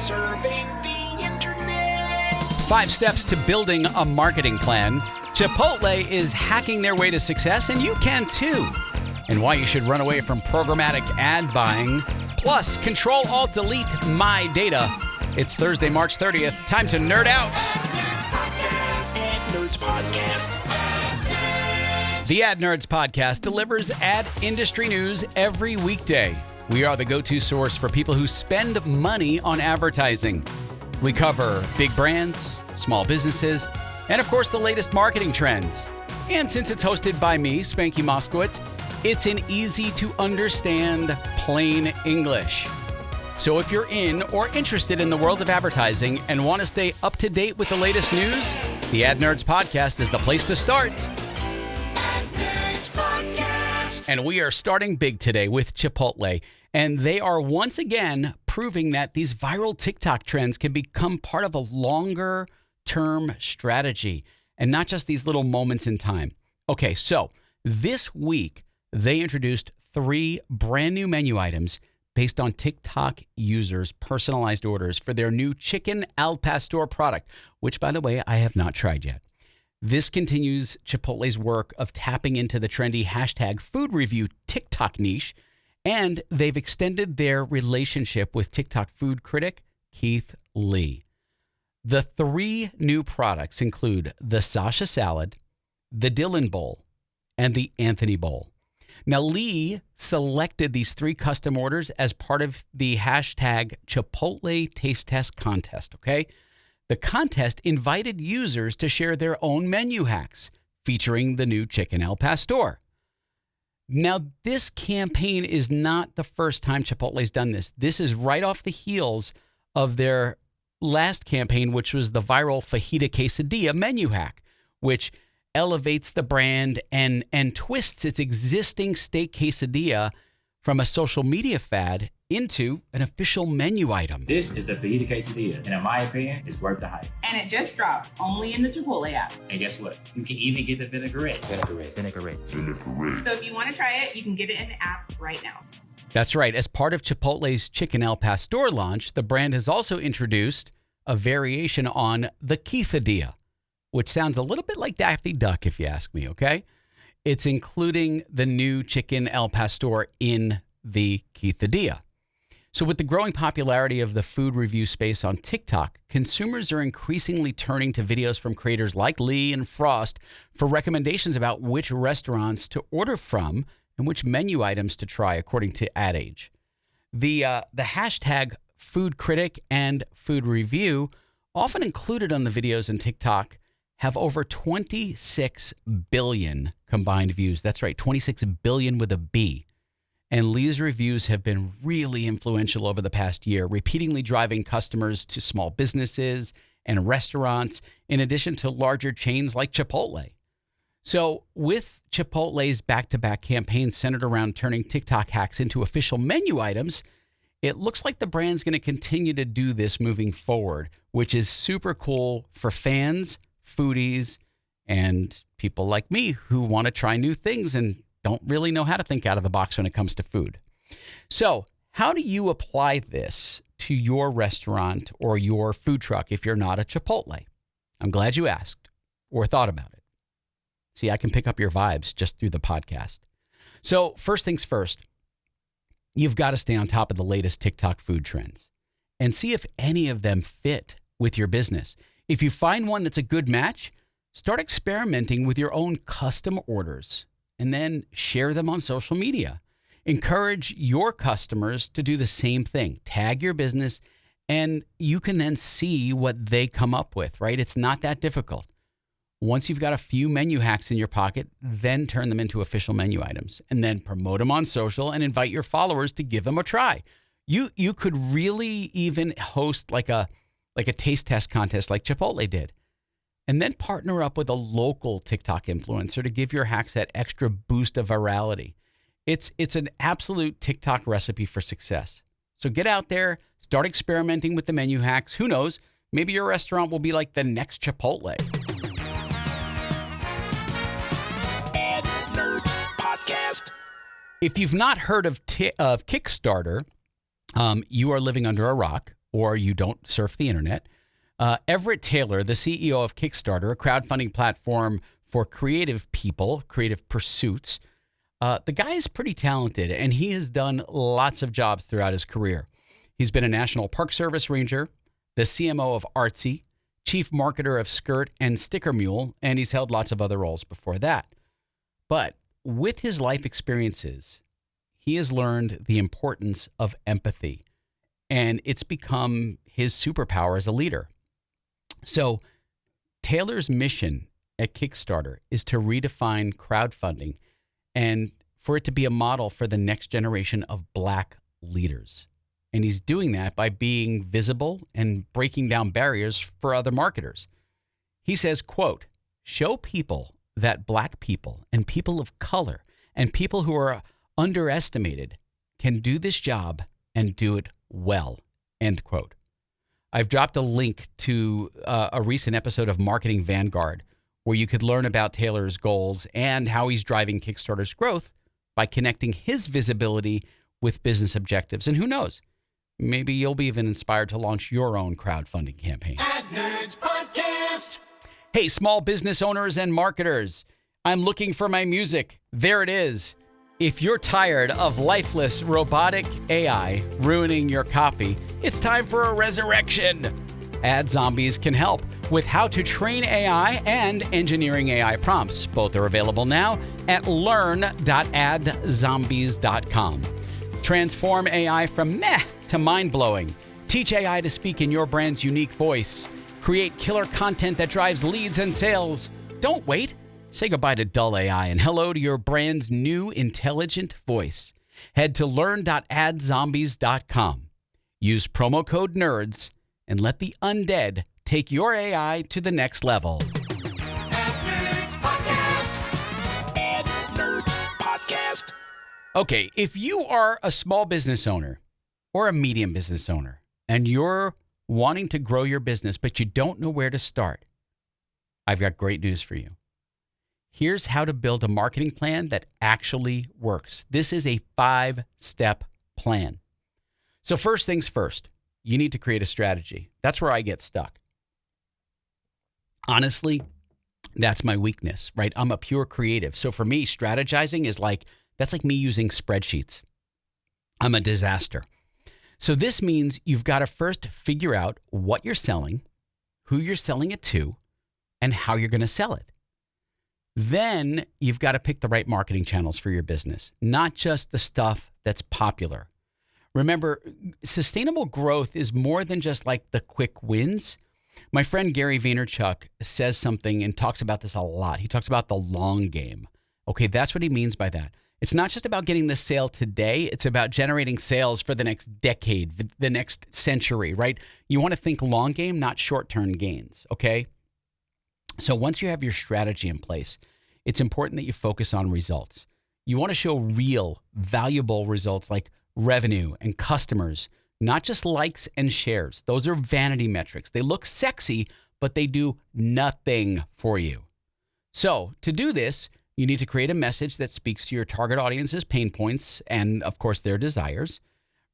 Serving the internet. 5 steps to building a marketing plan. Chipotle is hacking their way to success, and you can too. And why you should run away from programmatic ad buying. Plus, Control-Alt-Delete my data. It's Thursday, March 30th. Time to nerd out. Nerds Podcast. The Ad Nerds Podcast delivers ad industry news every weekday. We are the go-to source for people who spend money on advertising. We cover big brands, small businesses, and of course the latest marketing trends. And since it's hosted by me, Spanky Moskowitz, it's in easy-to-understand plain English. So if you're in or interested in the world of advertising and want to stay up to date with the latest news, the Ad Nerds Podcast is the place to start. And we are starting big today with Chipotle. And they are once again proving that these viral TikTok trends can become part of a longer term strategy and not just these little moments in time. Okay, so this week they introduced 3 brand new menu items based on TikTok users' personalized orders for their new chicken al pastor product, which, by the way, I have not tried yet. This continues Chipotle's work of tapping into the trendy hashtag food review TikTok niche, and they've extended their relationship with TikTok food critic Keith Lee. The 3 new products include the Sasha Salad, the Dylan Bowl, and the Anthony Bowl. Now, Lee selected these 3 custom orders as part of the hashtag Chipotle Taste Test contest, okay? The contest invited users to share their own menu hacks featuring the new chicken al pastor. Now, this campaign is not the first time Chipotle's done this. This is right off the heels of their last campaign, which was the viral fajita quesadilla menu hack, which elevates the brand and twists its existing steak quesadilla from a social media fad into an official menu item. This is the fajita quesadilla, and in my opinion, it's worth the hype. And it just dropped only in the Chipotle app. And guess what? You can even get the vinaigrette. So if you want to try it, you can get it in the app right now. That's right. As part of Chipotle's Chicken al Pastor launch, the brand has also introduced a variation on the quesadilla, which sounds a little bit like Daffy Duck, if you ask me, okay? It's including the new chicken al pastor in the quesadilla. So with the growing popularity of the food review space on TikTok, consumers are increasingly turning to videos from creators like Lee and Frost for recommendations about which restaurants to order from and which menu items to try, according to Ad Age. The hashtag food critic and food review, often included on the videos in TikTok, have over 26 billion combined views. That's right, 26 billion with a B. And Lee's reviews have been really influential over the past year, repeatedly driving customers to small businesses and restaurants, in addition to larger chains like Chipotle. So with Chipotle's back-to-back campaign centered around turning TikTok hacks into official menu items, it looks like the brand's going to continue to do this moving forward, which is super cool for fans, foodies, and people like me who want to try new things and don't really know how to think out of the box when it comes to food. So how do you apply this to your restaurant or your food truck if you're not a Chipotle? I'm glad you asked or thought about it. See, I can pick up your vibes just through the podcast. So first things first, you've got to stay on top of the latest TikTok food trends and see if any of them fit with your business. If you find one that's a good match, start experimenting with your own custom orders and then share them on social media. Encourage your customers to do the same thing. Tag your business, and you can then see what they come up with, right? It's not that difficult. Once you've got a few menu hacks in your pocket, then turn them into official menu items and then promote them on social and invite your followers to give them a try. You could really even host like a taste test contest like Chipotle did. And then partner up with a local TikTok influencer to give your hacks that extra boost of virality. It's an absolute TikTok recipe for success. So get out there, start experimenting with the menu hacks. Who knows? Maybe your restaurant will be like the next Chipotle. Ad Nerds Podcast. If you've not heard of Kickstarter, you are living under a rock. or you don't surf the internet. Everett Taylor, the CEO of Kickstarter, a crowdfunding platform for creative people, creative pursuits. The guy is pretty talented, and he has done lots of jobs throughout his career. He's been a National Park Service Ranger, the CMO of Artsy, chief marketer of Skirt and Sticker Mule, and he's held lots of other roles before that. But with his life experiences, he has learned the importance of empathy, and it's become his superpower as a leader. So Taylor's mission at Kickstarter is to redefine crowdfunding and for it to be a model for the next generation of Black leaders. And he's doing that by being visible and breaking down barriers for other marketers. He says, quote, show people that Black people and people of color and people who are underestimated can do this job and do it well, end quote. I've dropped a link to a recent episode of Marketing Vanguard where you could learn about Taylor's goals and how he's driving Kickstarter's growth by connecting his visibility with business objectives. And who knows? Maybe you'll be even inspired to launch your own crowdfunding campaign. Ad Nerds Podcast. Hey, small business owners and marketers, I'm looking for my music. There it is. If you're tired of lifeless robotic AI ruining your copy, it's time for a resurrection. Ad Zombies can help with how to train AI and engineering AI prompts. Both are available now at learn.adzombies.com. Transform AI from meh to mind-blowing. Teach AI to speak in your brand's unique voice. Create killer content that drives leads and sales. Don't wait. Say goodbye to dull AI and hello to your brand's new intelligent voice. Head to learn.adzombies.com. Use promo code NERDS and let the undead take your AI to the next level. Ad Nerds Podcast. Ad Nerds Podcast. Okay, if you are a small business owner or a medium business owner and you're wanting to grow your business but you don't know where to start, I've got great news for you. Here's how to build a marketing plan that actually works. This is a 5-step plan. So first things first, you need to create a strategy. That's where I get stuck. Honestly, that's my weakness, right? I'm a pure creative. So for me, strategizing is that's like me using spreadsheets. I'm a disaster. So this means you've got to first figure out what you're selling, who you're selling it to, and how you're going to sell it. Then you've got to pick the right marketing channels for your business, not just the stuff that's popular. Remember, sustainable growth is more than just like the quick wins. My friend Gary Vaynerchuk says something and talks about this a lot. He talks about the long game. Okay, that's what he means by that. It's not just about getting the sale today. It's about generating sales for the next decade, the next century, right? You want to think long game, not short-term gains, okay? So once you have your strategy in place, it's important that you focus on results. You want to show real, valuable results like revenue and customers, not just likes and shares. Those are vanity metrics. They look sexy, but they do nothing for you. So to do this, you need to create a message that speaks to your target audience's pain points and, of course, their desires.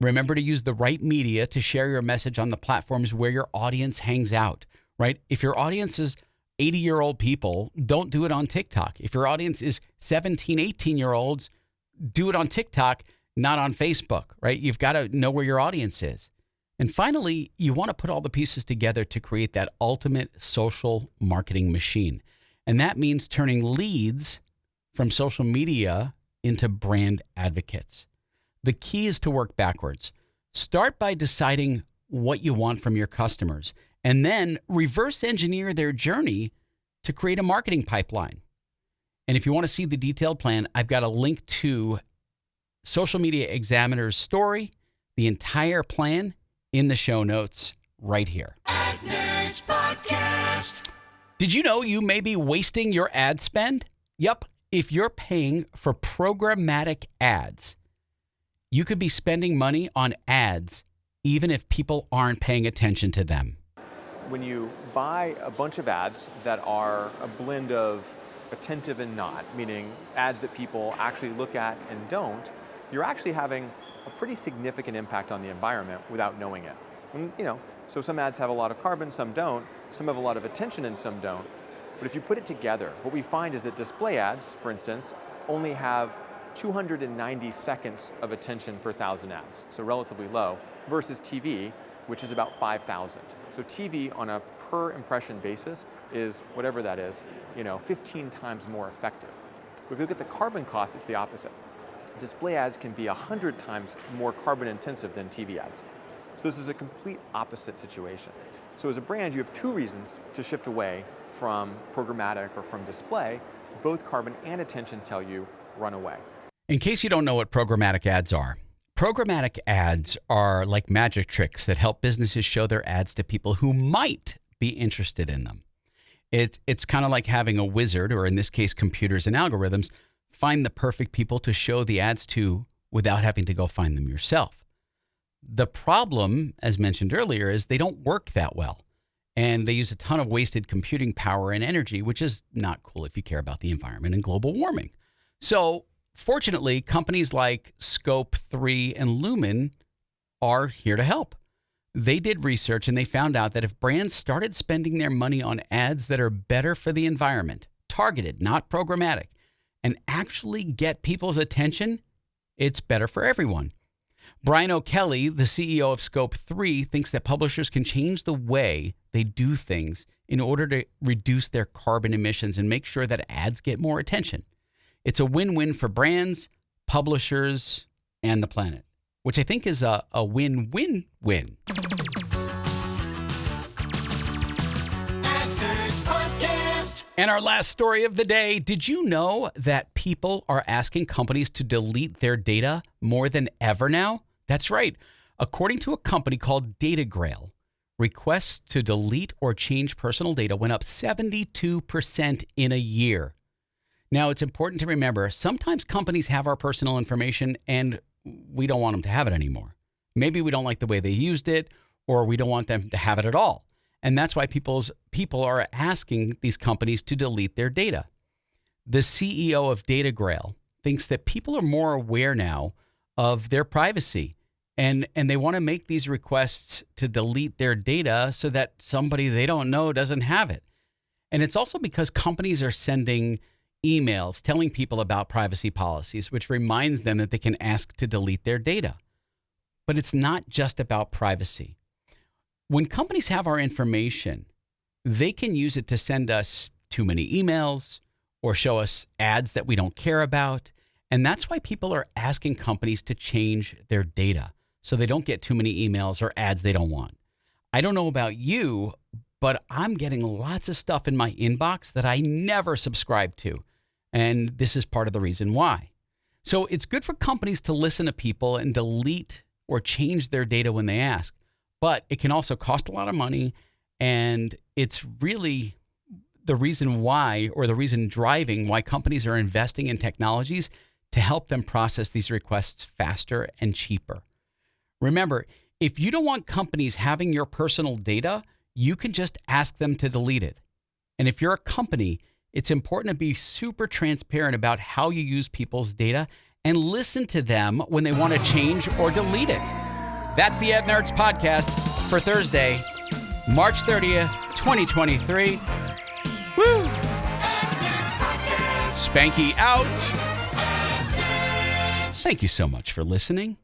Remember to use the right media to share your message on the platforms where your audience hangs out, right? If your audience is 80-year-old people, don't do it on TikTok. If your audience is 17, 18-year-olds, do it on TikTok, not on Facebook, right? You've got to know where your audience is. And finally, you want to put all the pieces together to create that ultimate social marketing machine. And that means turning leads from social media into brand advocates. The key is to work backwards. Start by deciding what you want from your customers and then reverse engineer their journey to create a marketing pipeline. And if you want to see the detailed plan, I've got a link to Social Media Examiner's story, the entire plan in the show notes right here. Ad Nerds Podcast. Did you know you may be wasting your ad spend? Yep. If you're paying for programmatic ads, you could be spending money on ads even if people aren't paying attention to them. When you buy a bunch of ads that are a blend of attentive and not, meaning ads that people actually look at and don't, you're actually having a pretty significant impact on the environment without knowing it. And, so some ads have a lot of carbon, some don't. Some have a lot of attention and some don't. But if you put it together, what we find is that display ads, for instance, only have 290 seconds of attention per 1,000 ads, so relatively low, versus TV, which is about 5,000. So TV on a per impression basis is, whatever that is, 15 times more effective. But if you look at the carbon cost, it's the opposite. Display ads can be 100 times more carbon intensive than TV ads. So this is a complete opposite situation. So as a brand, you have two reasons to shift away from programmatic or from display. Both carbon and attention tell you run away. In case you don't know what programmatic ads are like magic tricks that help businesses show their ads to people who might be interested in them. It's kind of like having a wizard, or in this case, computers and algorithms, find the perfect people to show the ads to without having to go find them yourself. The problem, as mentioned earlier, is they don't work that well. And they use a ton of wasted computing power and energy, which is not cool if you care about the environment and global warming. So fortunately, companies like Scope 3 and Lumen are here to help. They did research and they found out that if brands started spending their money on ads that are better for the environment, targeted, not programmatic, and actually get people's attention, it's better for everyone. Brian O'Kelly, the CEO of Scope 3, thinks that publishers can change the way they do things in order to reduce their carbon emissions and make sure that ads get more attention. It's a win-win for brands, publishers, and the planet, which I think is a win-win-win. And our last story of the day, did you know that people are asking companies to delete their data more than ever now? That's right. According to a company called DataGrail, requests to delete or change personal data went up 72% in a year. Now, it's important to remember, sometimes companies have our personal information and we don't want them to have it anymore. Maybe we don't like the way they used it, or we don't want them to have it at all. And that's why people are asking these companies to delete their data. The CEO of DataGrail thinks that people are more aware now of their privacy, and they want to make these requests to delete their data so that somebody they don't know doesn't have it. And it's also because companies are sending emails telling people about privacy policies, which reminds them that they can ask to delete their data. But it's not just about privacy. When companies have our information, they can use it to send us too many emails or show us ads that we don't care about. And that's why people are asking companies to change their data so they don't get too many emails or ads they don't want. I don't know about you, but I'm getting lots of stuff in my inbox that I never subscribe to. And this is part of the reason why. So it's good for companies to listen to people and delete or change their data when they ask. But it can also cost a lot of money, and it's really the reason why, or the reason driving why companies are investing in technologies to help them process these requests faster and cheaper. Remember, if you don't want companies having your personal data, you can just ask them to delete it. And if you're a company, it's important to be super transparent about how you use people's data and listen to them when they want to change or delete it. That's the Ad Nerds Podcast for Thursday, March 30th, 2023. Woo! Spanky out. Thank you so much for listening.